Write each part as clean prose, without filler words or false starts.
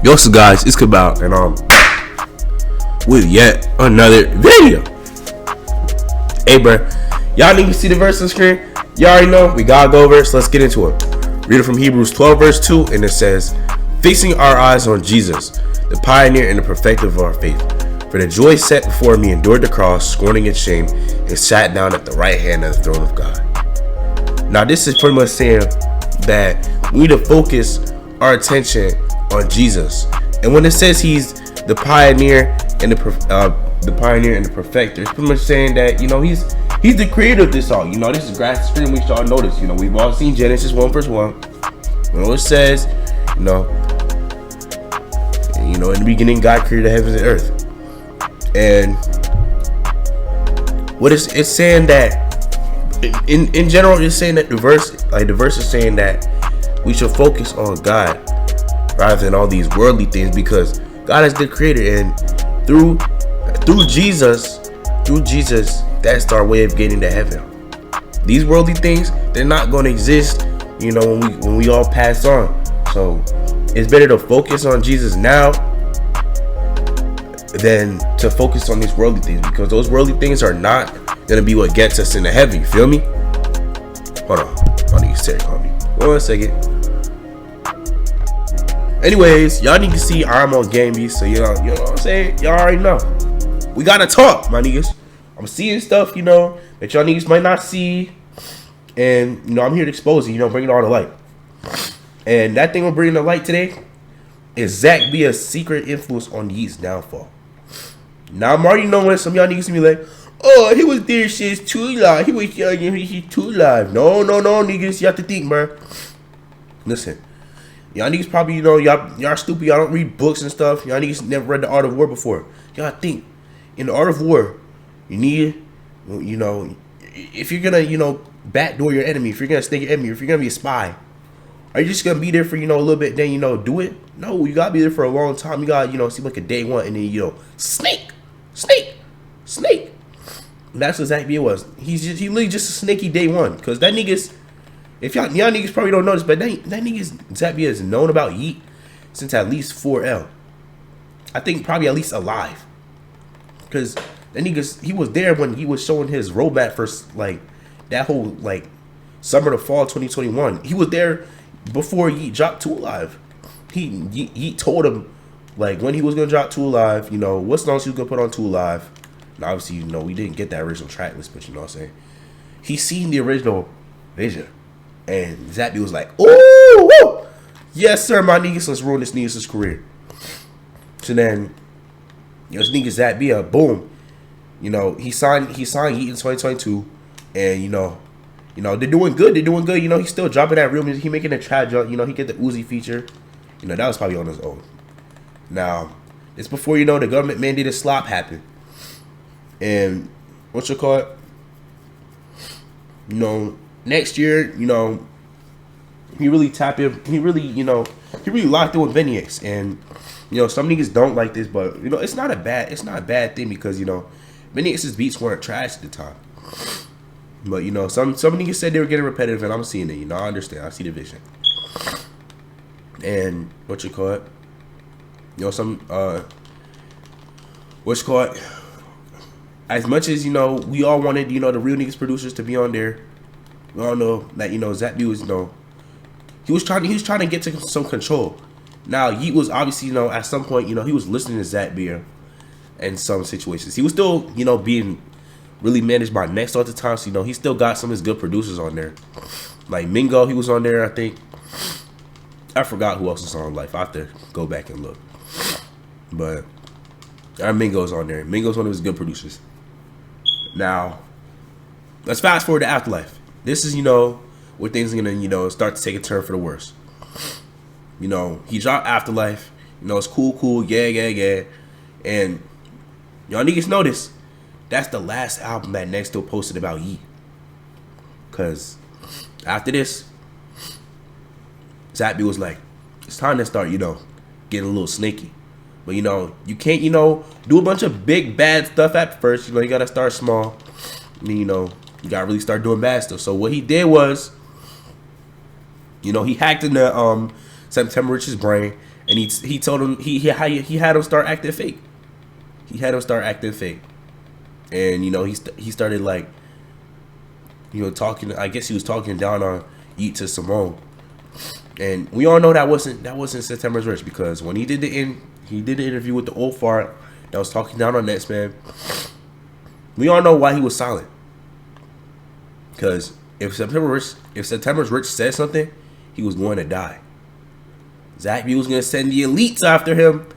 Yo, so guys, it's Cabal, and with yet another video. Hey, bro, y'all need to see the verse on the screen. Y'all already know we gotta go over it, so let's get into it. Read it from Hebrews 12, verse 2, and it says, "Fixing our eyes on Jesus, the pioneer and the perfecter of our faith. For the joy set before me endured the cross, scorning its shame, and sat down at the right hand of the throne of God." Now, this is pretty much saying that we need to focus our attention on Jesus. And when it says he's the pioneer and the perfecter, it's pretty much saying that, you know, he's the creator of this all. You know, this is grass screen we all notice. You know, we've all seen Genesis 1 verse 1. You know, it says, you know, in the beginning God created the heavens and earth. And what it's saying that in general, it's saying that the verse is saying that we should focus on God rather than all these worldly things, because God is the creator, and through Jesus, that's our way of getting to heaven. These worldly things, they're not going to exist, you know, when we all pass on. So it's better to focus on Jesus now than to focus on these worldly things, because those worldly things are not going to be what gets us into heaven. You feel me? Hold on. I need to call me. 1 second. Anyways, y'all need to see I'm on Game B, so you know what I'm saying? Y'all already know. We gotta talk, my niggas. I'm seeing stuff, you know, that y'all niggas might not see. And, you know, I'm here to expose it, you know, bring it all to light. And that thing we're bringing to light today is Zack be a secret influence on Yeat's downfall. Now, I'm already knowing some y'all niggas be like, oh, he was there since too live. He was young and he's too live. No, niggas. You have to think, bro. Listen. Y'all niggas probably, you know, y'all stupid. Y'all don't read books and stuff. Y'all niggas never read The Art of War before. Y'all think, in The Art of War, you need, you know, if you're gonna, you know, backdoor your enemy, if you're gonna snake your enemy, if you're gonna be a spy, are you just gonna be there for, you know, a little bit, then, you know, do it? No, you gotta be there for a long time. You gotta, you know, seem like a day one, and then, you know, snake. And that's what Zack B was. He literally just a snaky day one, because that niggas. If y'all niggas probably don't notice, but that niggas Zack B has known about Yeat since at least 4L. I think probably at least alive. Because that niggas, he was there when he was showing his roadmap for, like, that whole, like, summer to fall 2021. He was there before Yeat dropped 2 Alive. He told him, like, when he was going to drop 2 Alive, you know, what songs he was going to put on 2 Alive. And obviously, you know, we didn't get that original track list, but you know what I'm saying? He seen the original vision. And Zack B was like, "Ooh, yes, sir, my niggas, let's ruin this nigga's career." So then, you know, this nigga Zack B, boom, you know, he signed Yeat in 2022, and you know, they're doing good. You know, he's still dropping that real music. He making a trap jump. You know, he get the Uzi feature. You know, that was probably on his own. Now, it's before, you know, the government mandated slop happened, and what's it called? You know. Next year, you know, he really locked in with Benny X. And, you know, some niggas don't like this, but, you know, it's not a bad thing, because, you know, Benny X's beats weren't trash at the time. But, you know, some niggas said they were getting repetitive, and I'm seeing it, you know, I understand. I see the vision. And you know, as much as, you know, we all wanted, you know, the real niggas producers to be on there, we all know that, you know, Zack B was, you know, he was trying to get to some control. Now, Yeat was obviously, you know, at some point, you know, he was listening to Zack B in some situations. He was still, you know, being really managed by Next all the time. So, you know, he still got some of his good producers on there. Like Mingo, he was on there, I think. I forgot who else was on Life. I have to go back and look. But Mingo's on there. Mingo's one of his good producers. Now, let's fast forward to Afterlife. This is, you know, where things are gonna, you know, start to take a turn for the worse. You know, he dropped Afterlife. You know, it's cool, yeah. And y'all niggas notice that's the last album that Next still posted about Yeat. Cause after this, Zack B was like, it's time to start, you know, getting a little snaky. But, you know, you can't, you know, do a bunch of big bad stuff at first. You know, you gotta start small. I mean, you know, you gotta really start doing bad stuff. So what he did was, you know, he hacked into September Rich's brain, and he told him he had him start acting fake. He had him start acting fake, and you know he started like, you know, talking. I guess he was talking down on Yeat to Simone, and we all know that wasn't September's Rich, because when he did the interview with the old fart that was talking down on Nets, man. We all know why he was silent. Because if September's Rich said something, he was going to die. Zack B was going to send the elites after him,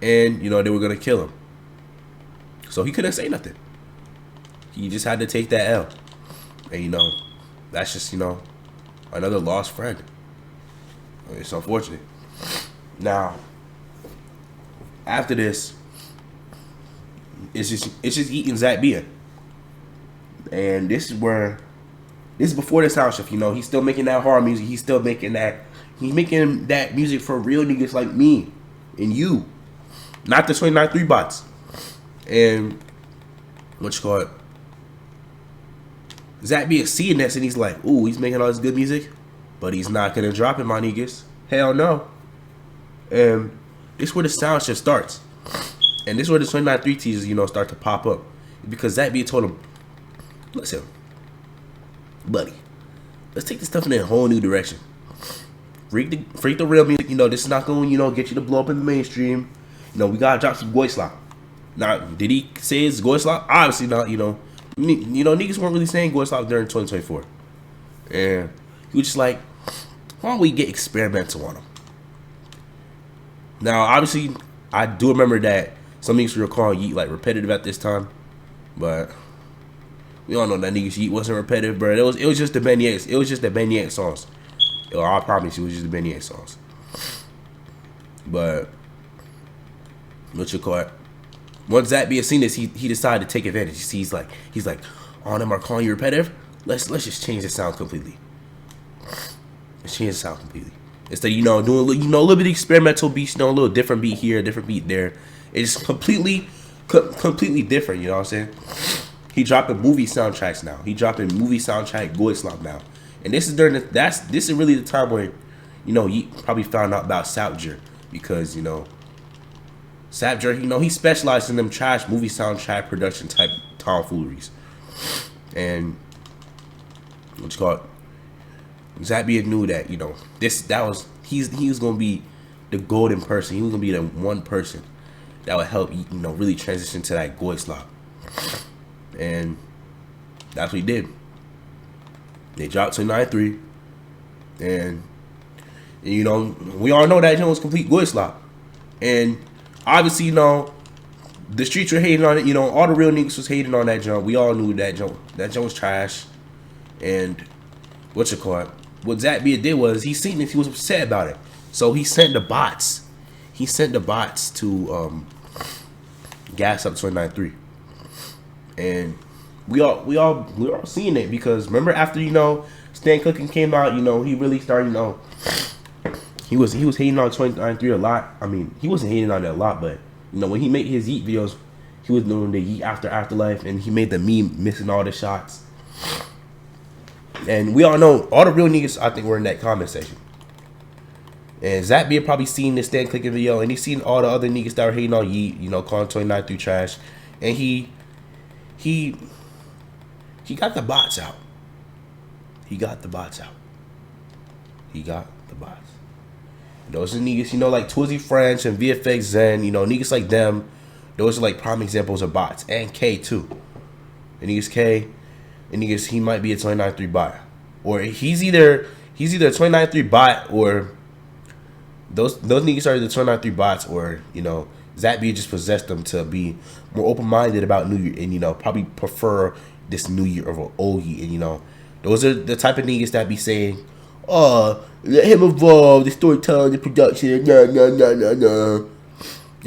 and you know they were going to kill him. So he couldn't say nothing. He just had to take that L, and you know that's just, you know, another lost friend. It's unfortunate. Now, after this, it's just eating Zack B. And this is before the sound shift. You know, he's still making that hard music. He's making that music for real niggas like me and you, not the 29-3 bots. And what you call it? Zack B is seeing this and he's like, ooh, he's making all this good music, but he's not gonna drop it, my niggas. Hell no. And this is where the sound shift starts. And this is where the 29-3 teasers, you know, start to pop up. Because Zack B told him, listen, buddy, let's take this stuff in a whole new direction. Freak the real music, you know, this is not going to, you know, get you to blow up in the mainstream. You know, we got to drop some Goy Slop. Now, did he say it's Goy Slop? Obviously not, you know. Niggas weren't really saying Goy Slop during 2024. And he was just like, why don't we get experimental on him? Now, obviously, I do remember that some niggas were calling Yeat like repetitive at this time, but we all know that niggas Yeat wasn't repetitive, bro. It was just the Beignet. It was just the Beignet songs. I promise you, it was just the Beignet songs. But what you call it? Once Zack B seen this, he decided to take advantage. He's like, oh, them are calling you repetitive. Let's just change the sound completely. Let's change the sound completely. Instead, you know, doing a little bit of experimental beats, you know, a little different beat here, a different beat there. It's completely different. You know what I'm saying? He dropping movie soundtracks now. He dropping movie soundtrack Goy Slop now. And this is this is really the time where, you know, he probably found out about Sapjer, because, you know, Sapjer, you know, he specialized in them trash movie soundtrack production type tomfooleries. And what you call it? Zack B knew that, you know, he was gonna be the golden person. He was gonna be the one person that would help, you know, really transition to that Goy Slop. And that's what he did. They dropped 29-3, and you know, we all know that joint was complete Goy Slop. And obviously, you know, the streets were hating on it. You know, all the real niggas was hating on that joint. We all knew that joint was trash. And what you call it? What Zack B did was he seen this, he was upset about it. So he sent the bots. He sent the bots to gas up 29-3. And we all seeing it, because remember after, you know, Stan Cooking came out, you know, he really started, you know, he was hating on 29-3 a lot. I mean, he wasn't hating on it a lot, but you know, when he made his Yeat videos, he was doing the Yeat Afterlife, and he made the meme missing all the shots. And we all know, all the real niggas, I think, were in that comment section. And Zack B probably seen this Stan Clicking video, and he seen all the other niggas that were hating on Yeat, you know, calling 29-3 trash. And he got the bots out. He got the bots. Those are niggas, you know, like Twizzy French and VFX Zen, you know, niggas like them. Those are like prime examples of bots. And K too. And niggas K, and niggas, he might be a 29-3 bot. Or he's either a 29-3 bot, or those niggas are the 29-3 bots, or, you know, Zack B just possessed them to be more open-minded about New Year, and, you know, probably prefer this New Year over old Year. And, you know, those are the type of niggas that be saying, oh, let him evolve, the storytelling, the production, nah.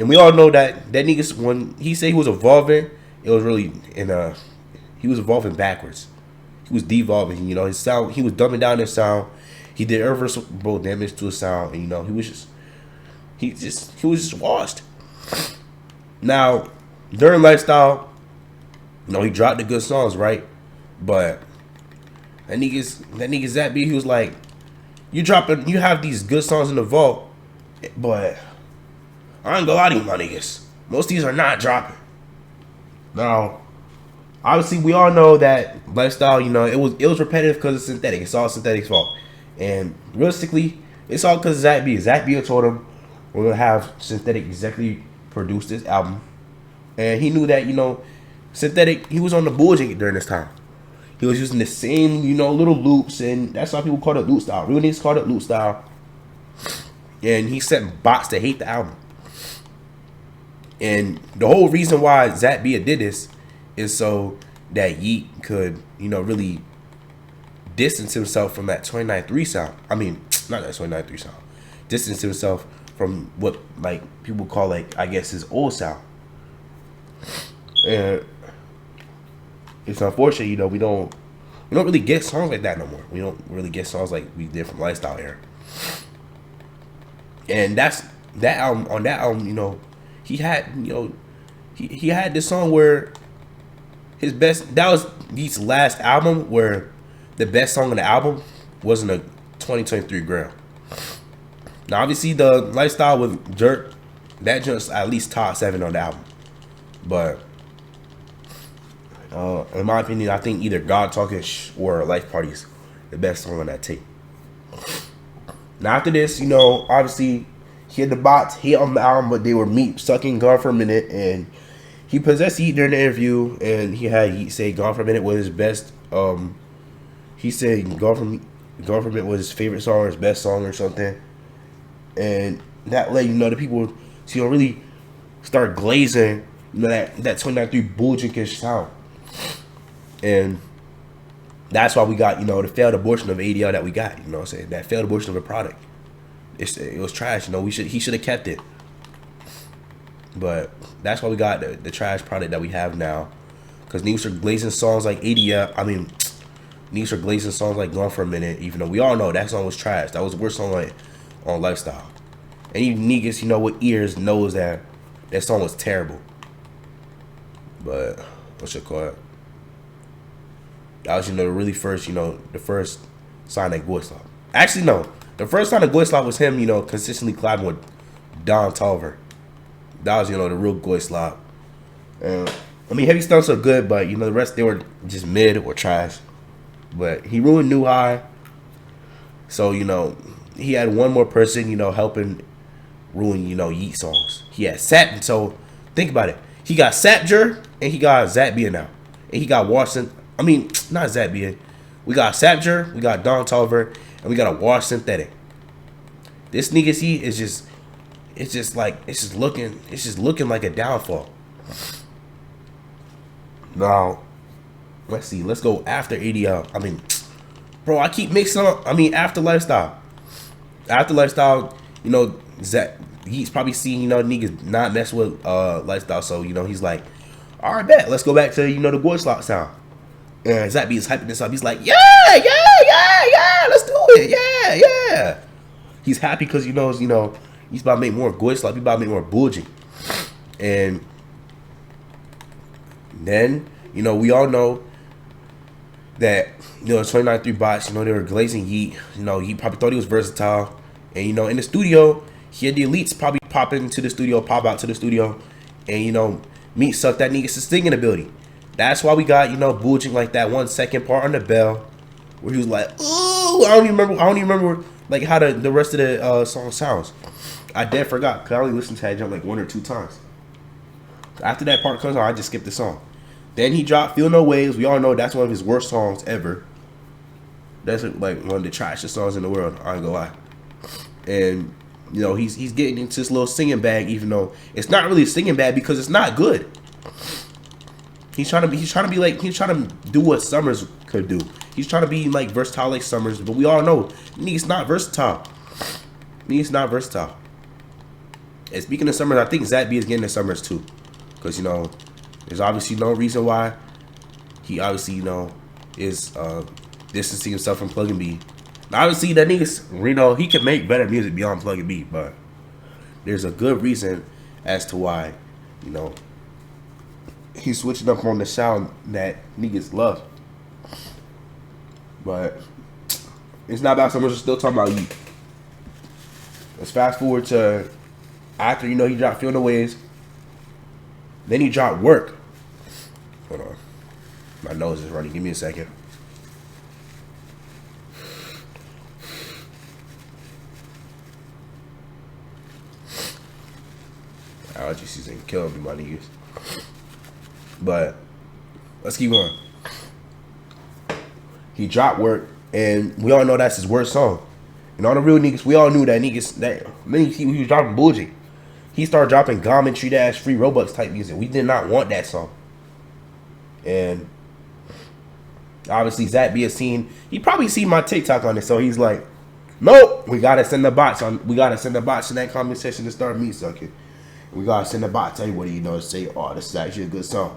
And we all know that niggas, when he said he was evolving, it was really he was evolving backwards. He was devolving, you know, his sound, he was dumbing down his sound. He did irreversible damage to his sound, and, you know, he was just washed. Now, during Lifestyle, you know, he dropped the good songs, right? But that nigga Zack B, he was like, you have these good songs in the vault, But I ain't gonna lie to you, my niggas. Most of these are not dropping. Now, obviously, we all know that lifestyle. You know, it was repetitive because it's synthetic. It's all synthetic's fault. And realistically, it's all because of Zack B. Zack B told him we're gonna have synthetic exactly produce this album, and he knew that synthetic. He was on the bullshit during this time. He was using the same little loops, and that's why people call it loop style. Real niggas called it loop style. And he sent bots to hate the album. And the whole reason why Zack B did this is so that Yeat could, really distance himself from that 29-3 sound. I mean, not that 29-3 sound. Distance himself from what people call I guess his old sound. And it's unfortunate, we don't really get songs like that no more. We don't really get songs like we did from Lifestyle era. And that album, he had, he had this song where his best, that was Yeat's last album where the best song on the album wasn't a 2023 Grail. Now, obviously, the Lifestyle with Jerk, that just at least top 7 on the album. But, in my opinion, I think either God Talking or Life Party's the best song on that tape. Now, after this, obviously, he had the bots hate on the album, but they were meat sucking Gone for a Minute, and he possessed Yeat during the interview, and he had Yeat say Gone for a Minute was his best. He said Gone for a Minute was his favorite song or his best song or something, and that let the people really start glazing that 29-3 bullshit sound, and that's why we got the failed abortion of ADL that we got. You know what I'm saying? That failed abortion of a product. It was trash. He should have kept it. But that's why we got the trash product that we have now. Because niggas are glazing songs like ADL. I mean, niggas are glazing songs like Gone for a Minute. Even though we all know that song was trash. That was the worst song on Lifestyle. Any niggas with ears knows that song was terrible. But what you call it? That was the really first the first Sonic voice line. Actually no. The first time the Goy Slop was him, consistently collabing with Don Tolliver. That was, the real Goy Slop. Heavy Stunts are good, but, the rest, they were just mid or trash. But he ruined New High. So, he had one more person, helping ruin, Yeat songs. He had Sap. So, think about it. He got Sapjer, and he got Zack B now. And he got Washington. Not Zack B. We got Sapjer, we got Don Tolliver, and we got a Wash Synthetic. This nigga it's just looking like a downfall. Now, let's see. Let's go after ADL. Bro, I keep mixing up. After Lifestyle. After Lifestyle, Zack, he's probably seeing, niggas not mess with Lifestyle. So, he's like, all right, bet. Let's go back to, the Goy Slop sound. And Zack B is hyping this up. He's like, yeah, let's do it. Yeah. He's happy because he knows, he's about to make more Goy Slop. He's about to make more bullshit. And then, we all know that, 29-3 bots, they were glazing Yeat. He probably thought he was versatile. And, in the studio, he had the elites probably pop into the studio, pop out to the studio. And, meat sucked that nigga's singing ability. That's why we got, bullshit like that 1 second part on the bell where he was like, ooh, I don't even remember how the rest of the song sounds. I dead forgot because I only listened to that jump 1 or 2 times. After that part comes on, I just skipped the song. Then he dropped Feel No Waves. We all know that's one of his worst songs ever. That's one of the trashiest songs in the world. I ain't gonna lie. And he's getting into this little singing bag, even though it's not really a singing bag because it's not good. He's trying to do what Summers could do. He's trying to be versatile like Summers, but we all know nigga's not versatile. And speaking of Summers, I think Zack B is getting the Summers too, because there's obviously no reason why he obviously is distancing himself from Plug and B. Now, obviously that nigga's he can make better music beyond Plug and B, but there's a good reason as to why he's switching up on the sound that niggas love. But it's not about Summers. We're still talking about Yeat. Let's fast forward to after, you know, he dropped Feeling the Waves. Then he dropped Work. Hold on. My nose is running. Give me a second. Allergy season killing me, my niggas. But let's keep going. He dropped Work, and we all know that's his worst song. And all the real niggas, we all knew that niggas, that he was dropping bullshit. He started dropping Geometry Dash Free Robux type music. We did not want that song. And obviously Zach B has seen, he probably seen my TikTok on it, so he's like, nope, we gotta send the bots in that comment section to start me sucking. We gotta send the bot, tell you what he knows, say, oh, this is actually a good song.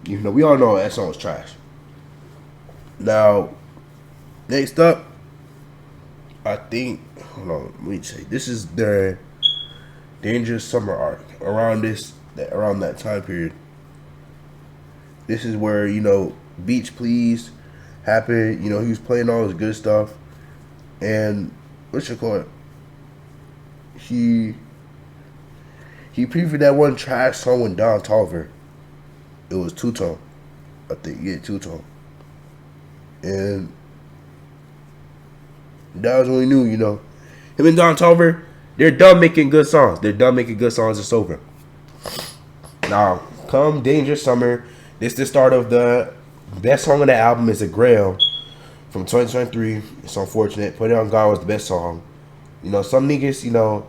Even though we all know that song was trash. Now, next up, I think, hold on, let me say, this is their Dangerous Summer arc. Around that time period. This is where, you know, Beach Please happened. You know, he was playing all his good stuff. And, what you call it? He previewed that one trash song with Don Tolliver. It was Two-Tone. I think, yeah, Two-Tone. And that was when we knew, you know, him and Don Tolliver, they're done making good songs. They're done making good songs. It's over. Now, come Dangerous Summer, this is the start of the best song on the album is A Grail from 2023. It's unfortunate. Put It On God was the best song. You know, some niggas, you know,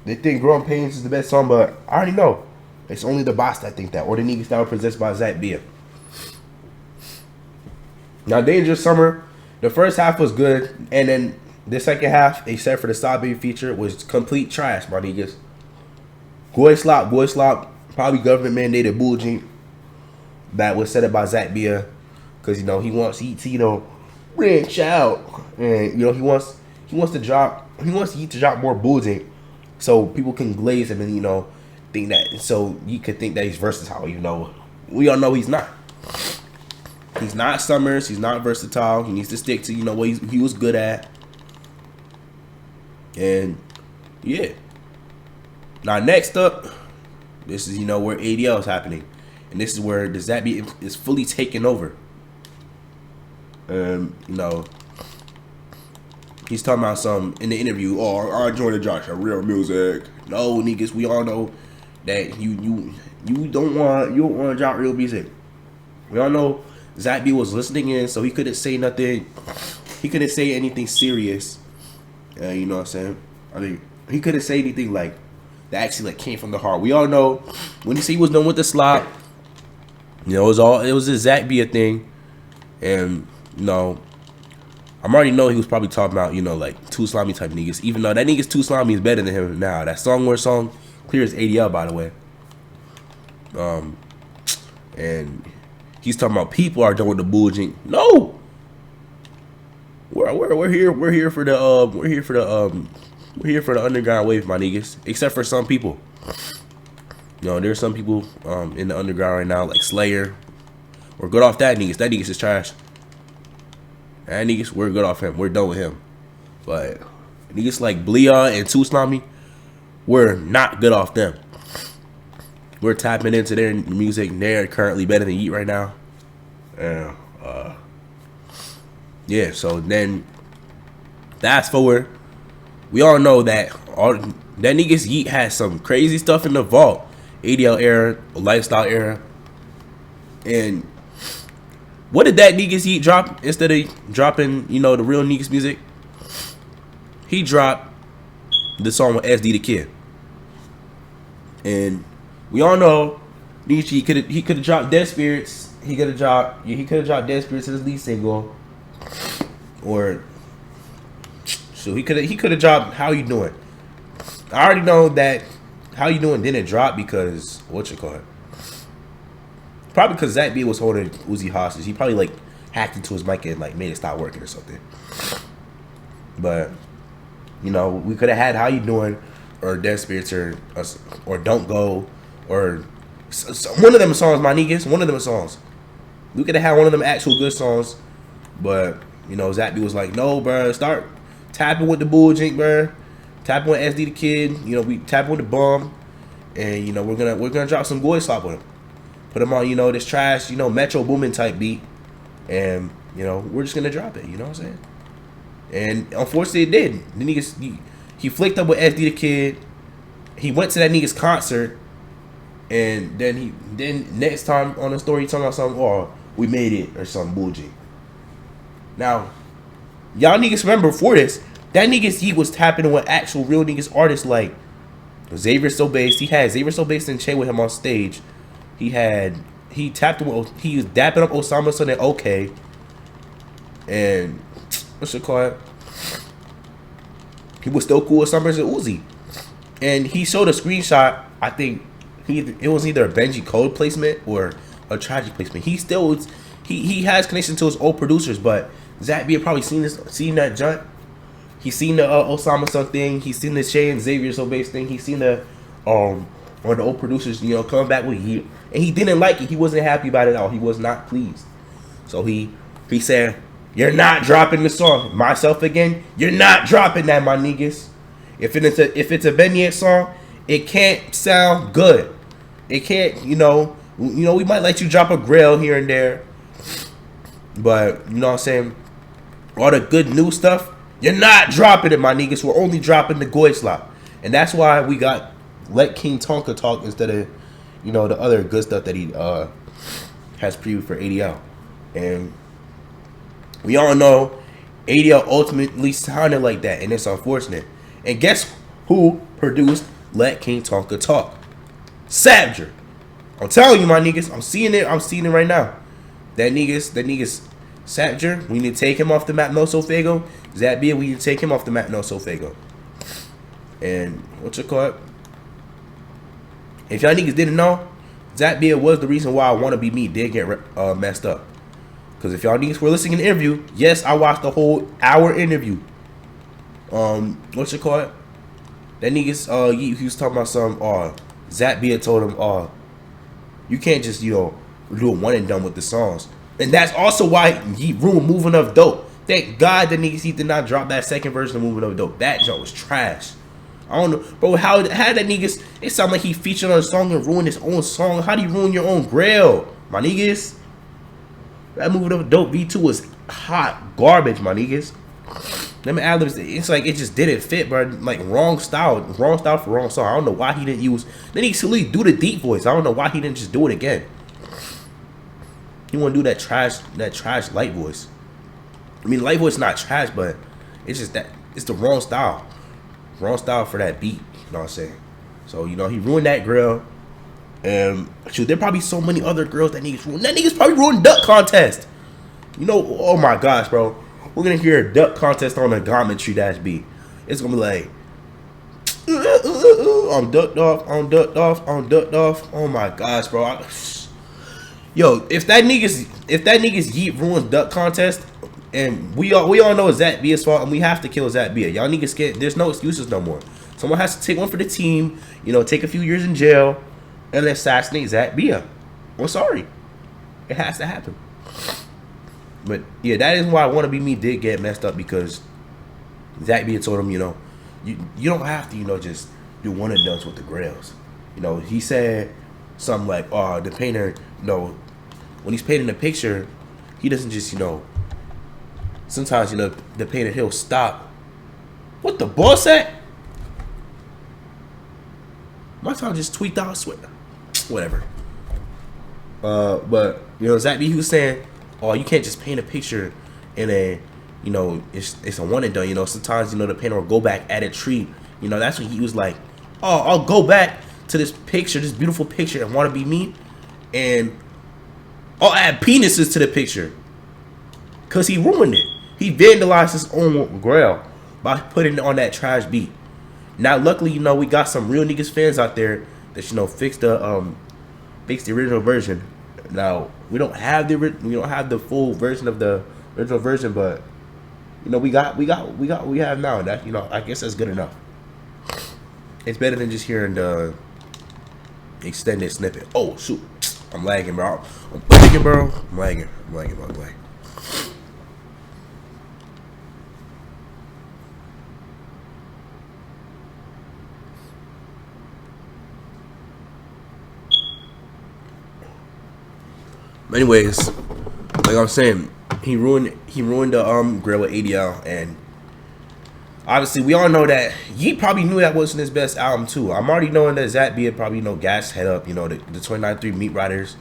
they think Growing Pains is the best song, but I already know. It's only the boss that think that, or the niggas that were possessed by Zack B. Now, Dangerous Summer, the first half was good, and then the second half, except for the Side Baby feature, was complete trash, my niggas. Boy Slop, probably government mandated bullshit that was set up by Zack B. Because, you know, he wants Yeat to, you know, branch out. And, you know, he wants Yeat to drop more bullshit so people can glaze him and, you know, think that, so you could think that he's versatile, you know. We all know he's not. He's not Summers. He's not versatile. He needs to stick to, you know, what he was good at. And, yeah. Now, next up, this is, you know, where ADL is happening. And this is where the Zack B is fully taken over. You know, he's talking about some, in the interview, oh, I joined the Josh of real music. No, niggas, we all know that you don't want to drop real music. We all know Zack B was listening in, so he couldn't say nothing. He couldn't say anything serious. You know what I'm saying? I mean, he couldn't say anything like that actually like came from the heart. We all know when he was done with the slop, you know, it was a Zack B thing, and you know, I'm already know he was probably talking about, you know, like Too Slimy type niggas. Even though that nigga's Too Slimy is better than him now. That song clear as ADL, by the way. And he's talking about people are done with the bullshit. No, we're here for the underground wave, my niggas. Except for some people. You know, there's some people in the underground right now, like Slayer. We're good off that niggas. That niggas is trash. That niggas, we're good off him. We're done with him. But niggas like Blia and Too Slimy, we're not good off them. We're tapping into their music. They're currently better than Yeat right now. Yeah, so then fast forward. We all know that that niggas Yeat has some crazy stuff in the vault. ADL era, lifestyle era. And what did that niggas Yeat drop instead of dropping, you know, the real niggas music? He dropped the song with SD the Kid. And we all know he could have dropped Dead Spirits. He could have dropped Dead Spirits as his lead single. Or so he could have dropped How You Doing. I already know that How You Doing didn't drop because probably because Zack B was holding Uzi hostage. He probably like hacked into his mic and like made it stop working or something. But you know, we could have had How You Doing or Dead Spirits or Don't Go or one of them songs, my niggas. One of them songs. We could have had one of them actual good songs, but you know, Zack B was like, no, bro, start tapping with the bullshit, bro. Tap on SD the Kid. You know, we tap on the bomb, and you know we're gonna drop some boy slop on him. Put him on, you know, this trash, you know, Metro Boomin type beat, and you know we're just gonna drop it. You know what I'm saying? And unfortunately, it did. The niggas he flicked up with SD the Kid. He went to that nigga's concert, and then next time on the story he talking about something, oh, we made it or some bullshit. Now, y'all niggas remember before this, that niggas he was tapping with actual real niggas artists like Xavier So Bass. He had Xavier So Bass and Che with him on stage. He tapped with, he was dapping up Osama Son and OK. And what's it called? He was still cool with Summers and Uzi. And he showed a screenshot. I think it was either a Benji Code placement or a Tragic placement. He still was, he has connection to his old producers, but Zach B had probably seen that junk. He seen the Osama Son thing. He seen the Shay and Xavier So Bass thing. He seen the one of the old producers, you know, coming back with Heat, and he didn't like it. He wasn't happy about it at all. He was not pleased. So he said, "You're not dropping the song, Myself Again. You're not dropping that, my niggas. If it's a Ben Yet song, it can't sound good. It can't, you know, we might let you drop a grill here and there, but you know what I'm saying, all the good new stuff, you're not dropping it, my niggas. We're only dropping the Goy Slop." And that's why we got Let King Tonka Talk instead of, you know, the other good stuff that he has previewed for ADL. And we all know ADL ultimately sounded like that, and it's unfortunate. And guess who produced Let King Tonka Talk? Savager. I'm telling you, my niggas. I'm seeing it right now. That niggas Savager, we need to take him off the map, no sofaygo. Zack, we need to take him off the map, no sofaygo. And what's it called? If y'all niggas didn't know, Zack was the reason why I Want to Be Me did get messed up. Because if y'all niggas were listening to the interview, yes, I watched the whole hour interview. What's it called? That niggas, he was talking about some, Zack told him, you can't just, you know, do a one and done with the songs. And that's also why he ruined Moving Up Dope. Thank God the niggas he did not drop that second version of Moving Up Dope. That joke was trash. I don't know, bro. How that niggas? It sounded like he featured on a song and ruined his own song. How do you ruin your own grail, my niggas? That Moving Up Dope V2 was hot garbage, my niggas. Them ad-libs, it's like it just didn't fit, bro. Like wrong style for wrong song. I don't know why he didn't use. Then he silly do the deep voice. I don't know why he didn't just do it again. He want to do that trash light voice. I mean, light voice not trash, but it's just that it's the wrong style for that beat. You know what I'm saying? So you know he ruined that grill. And shoot, there probably so many other girls that niggas ruined. That niggas probably ruined Duck Contest. You know, oh my gosh, bro. We're gonna hear a Duck Contest on a Geometry Dash beat. It's gonna be like, I'm ducked off, I'm ducked off, I'm ducked off. Oh my gosh, bro. Yo, if that niggas Yeat ruins Duck Contest, and we all know it's Zack Bia's fault, and we have to kill Zack Bia. Y'all niggas can't. There's no excuses no more. Someone has to take one for the team. You know, take a few years in jail, and assassinate Zack Bia. We're sorry. It has to happen. But yeah, that is why I Want to Be Me did get messed up, because Zack Bia told him, you know, you don't have to, you know, just do one and dones with the grails. You know, he said something like, oh, the painter, you know, when he's painting a picture, he doesn't just, you know, sometimes, you know, the painter, he'll stop. What the boss at? My time just tweaked out, I swear. Whatever. But, you know, Zack B, he was saying, oh, you can't just paint a picture in a, you know, it's a one and done. You know, sometimes, you know, the painter will go back at a tree. You know, that's when he was like, oh, I'll go back to this picture, this beautiful picture, and Want to Be Me, and I'll add penises to the picture. Because he ruined it. He vandalized his own grail by putting it on that trash beat. Now, luckily, you know, we got some real niggas fans out there that, you know, fix the original version. Now, we don't have the full version of the original version, but you know, we have now. That, you know, I guess that's good enough. It's better than just hearing the extended snippet. Oh shoot, I'm lagging, bro. I'm lagging, bro. Anyways, like I'm saying, he ruined the grill with ADL, and obviously we all know that Yeat probably knew that wasn't his best album too. I'm already knowing that Zach Beard probably gas head up, the 29-3 Meat Riders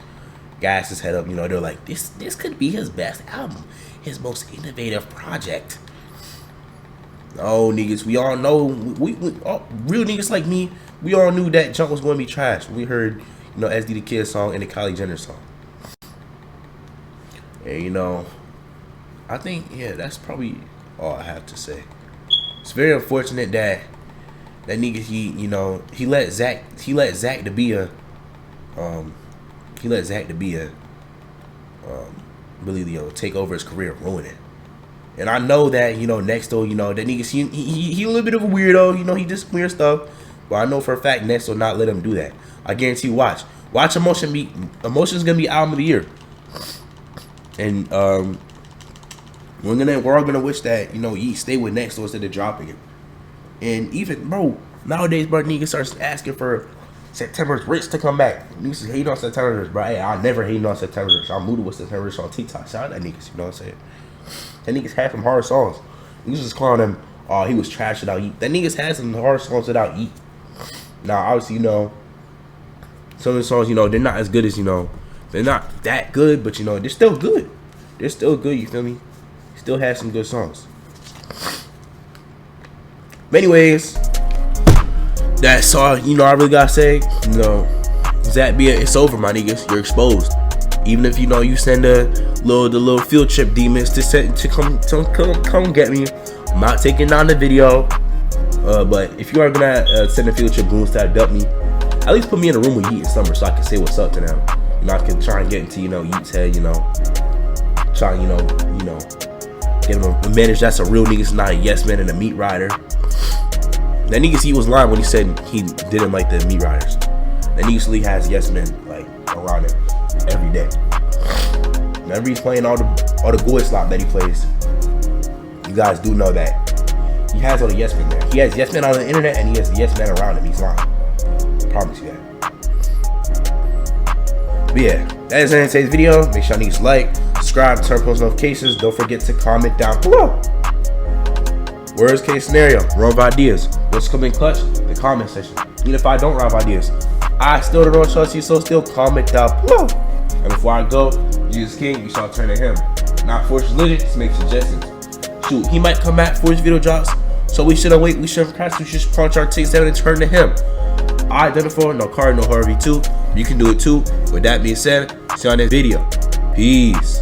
gas his head up, they're like, this could be his best album, his most innovative project. Oh, niggas, we all know, we all, real niggas like me, we all knew that junk was going to be trash. We heard, SD the Kid song and the Kylie Jenner song. And, I think, yeah, that's probably all I have to say. It's very unfortunate that nigga, he let Zack really, take over his career, ruin it. And I know that, next though, that nigga, he a little bit of a weirdo, he just weird stuff. But I know for a fact Next will not let him do that. I guarantee you, watch Emotion's gonna be album of the year. And we're all gonna wish that, Yeat stay with Next instead of dropping it. And even, bro, nowadays, bro, niggas starts asking for September's Rich to come back. Niggas hate on September's Rich, bro. Hey, I never hate on September's Rich. I'm moody with September's Rich on TikTok. Shout out that niggas, you know what I'm saying? That niggas had some hard songs. Niggas just calling him, oh, he was trash without Yeat. That niggas had some hard songs without Yeat. Now, obviously, some of the songs, they're not as good as, they're not that good, but, they're still good. They're still good, you feel me? Still have some good songs. But anyways, that's all, I really gotta say. Zach Beard, it's over, my niggas. You're exposed. Even if, you send the little field trip demons to come get me. I'm not taking down the video. But if you are gonna send a field trip goons to dump me, at least put me in a room with Yeat in summer so I can say what's up to them. I can try and get into, Yeat's head, try, get him a manager that's a real nigga, not a yes man and a meat rider. That nigga he was lying when he said he didn't like the meat riders. That nigga really has yes men like around him every day. Whenever he's playing all the goy slop that he plays, you guys do know that he has all the yes men there. He has yes men on the internet and he has yes men around him. He's lying. I promise you that. But yeah, that is it in today's video. Make sure y'all niggas like, subscribe, turn post notifications. Don't forget to comment down below. Worst case scenario, run of ideas. What's coming clutch? The comment section. Even if I don't run of ideas, I still don't trust you, so still comment down below. And before I go, Jesus King, we shall turn to him. Not force religion, just make suggestions. Shoot, he might come back for his video drops, so we shouldn't wait, we shouldn't press, we should punch our takes down and turn to him. I identify no card, no Harvey too. You can do it too. With that being said, see you on this video. Peace.